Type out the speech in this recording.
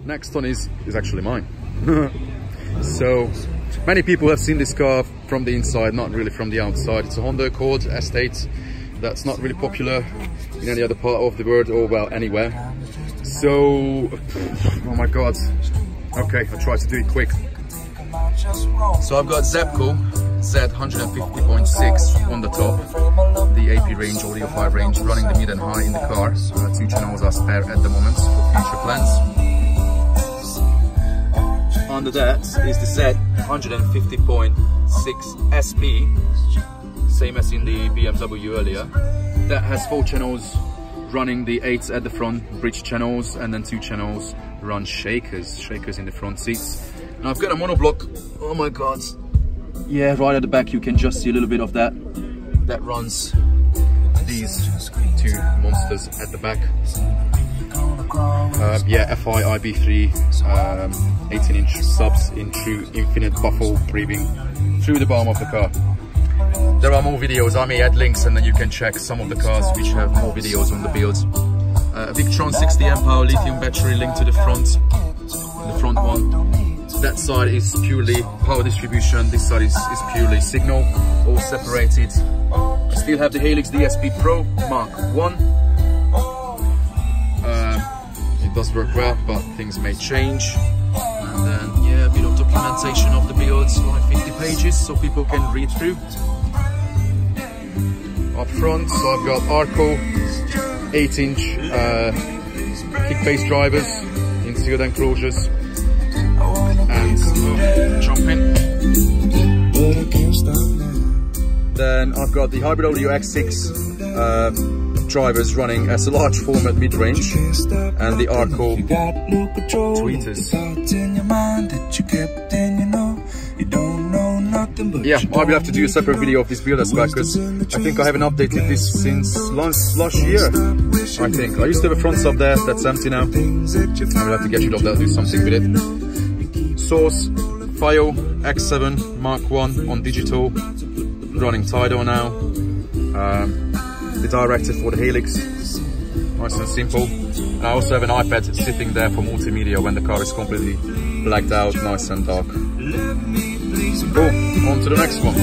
next one is actually mine. So many people have seen this car from the inside, not really from the outside. It's a Honda Accord S8 that's not really popular in any other part of the world, or well, anywhere. So, oh my god. Okay, I'll try to do it quick. So I've got Zepco Z150.6 on the top, the AP range, Audio 5 range, running the mid and high in the car. 2 channels are spare at the moment for future plans. Under that is the Z150.6 SP, same as in the BMW earlier. That has 4 channels running the 8s at the front, bridge channels, and then 2 channels run shakers in the front seats. And I've got a monoblock, oh my god, yeah, right at the back you can just see a little bit of that. That runs these 2 monsters at the back. Yeah, FI IB3 18-inch subs in true infinite buffle breathing through the bottom of the car. There are more videos, I may add links, and then you can check some of the cars which have more videos on the builds. Victron 60 amp hour lithium battery linked to the front one. That side is purely power distribution, this side is purely signal, all separated. I still have the Helix DSP Pro Mark 1. It does work well, but things may change. And then, yeah, a bit of documentation of the builds, like 50 pages, so people can read through. Up front, so I've got Arco 8-inch kick base drivers in sealed enclosures. And jump in. Then I've got the Hybrid Audio X6 drivers running as a large format mid-range, and the Arco tweeters. Yeah, I will have to do a separate video of this build as well, because I think I haven't updated this since last year. I think I used to have a front sub there that's empty now. I will have to get rid of that, do something with it. Source FIO X7 Mark 1 on digital, running Tidal now. The director for the Helix, nice and simple. And I also have an iPad sitting there for multimedia when the car is completely blacked out, nice and dark. Cool, on to the next one.